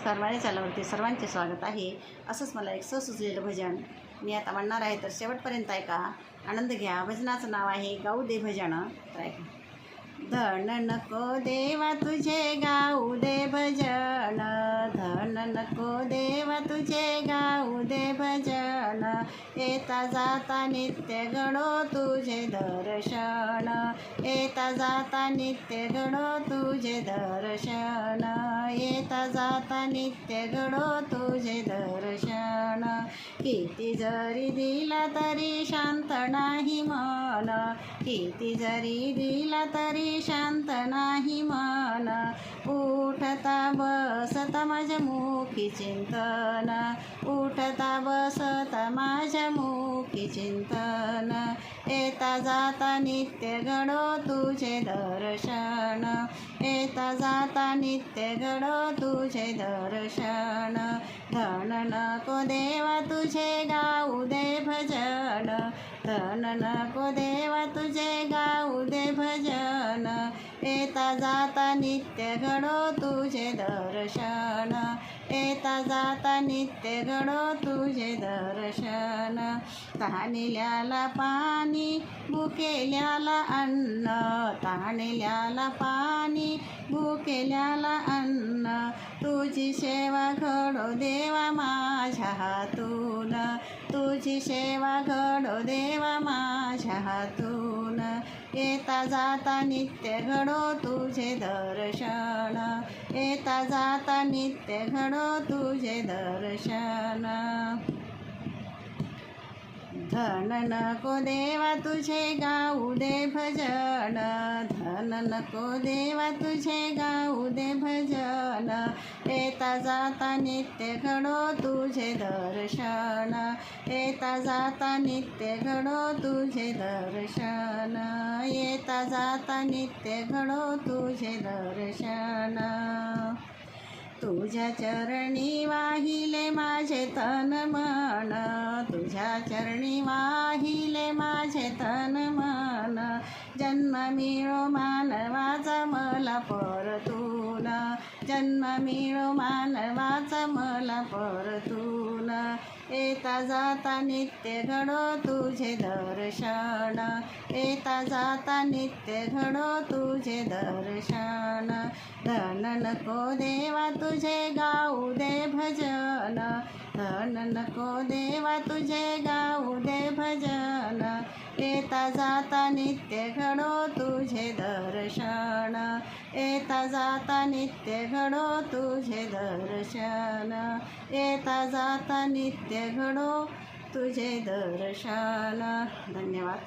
नमस्कार. माझ्या चॅनलवरती सर्वांचे स्वागत आहे. असंच मला एक सुचलेलं भजन मी आता म्हणणार आहे, तर शेवटपर्यंत ऐका, आनंद घ्या. भजनाचं नाव आहे गाऊ दे भजन. तर ऐका. धन नको देवा तुझे गाऊ दे भजन, धन नको देवा तुझे गाऊ दे भजन, येता जाता नित्य घडो तुझे दर्शन, येता जाता नित्य घडो तुझे दर्शन, येता जाता नित्य घडो तुझे दर्शन. किती जरी दिला तरी शांत नाही मन, किती जरी दिला तरी शांत नाही मन, उठता बसता माझ्या मुखी चिंतन, उठता बसता माझ्या मुखी चिंतन, येता जाता नित्य घडो तुझे दर्शन, येता जाता नित्य घडो तुझे दर्शन. धन नको देवा तुझे गाऊ दे भजन, धन नको देवा तुझे गाऊ दे भजन, येता जाता नित्य घडो तुझे दर्शन, येता जाता नित्य घडो तुझे दर्शन. तहानलेल्याला पाणी भुकेल्याला अन्न, तहानलेल्याला पाणी भुकेल्याला अन्न, तुझी सेवा घडो देवा माझ्या हातून, तुझी सेवा घडो देवा माझ्या हातून, येता जाता नित्य घडो तुझे दर्शन, येता जाता नित्य घडो तुझे दर्शन. धन नको देवा तुझे गाऊ दे भजन, धन नको देवा तुझे गाऊ दे भजन, येता जाता नित्य घडो तुझे दर्शन, येता जाता नित्य घडो तुझे दर्शन, येता जाता नित्य घडो तुझे दर्शन. तुझ्या चरणी वाहिले माझे तन मन, तुझ्या चरणी वाहिले माझे तन मन, जन्म मिळो मानवाचा मला परतून, जन्म मिळो मानवाचा मला परतून, येता जाता नित्य घडो तुझे दर्शन, येता जाता नित्य घडो तुझे दर्शन. धन नको देवा तुझे गाऊ दे भजन, धन नको देवा तुझे गाऊ दे भजन, येता जाता नित्य घडो तुझे दर्शन, येता जाता नित्य घडो तुझे दर्शन, येता जाता नित्य घडो तुझे दर्शन. धन्यवाद.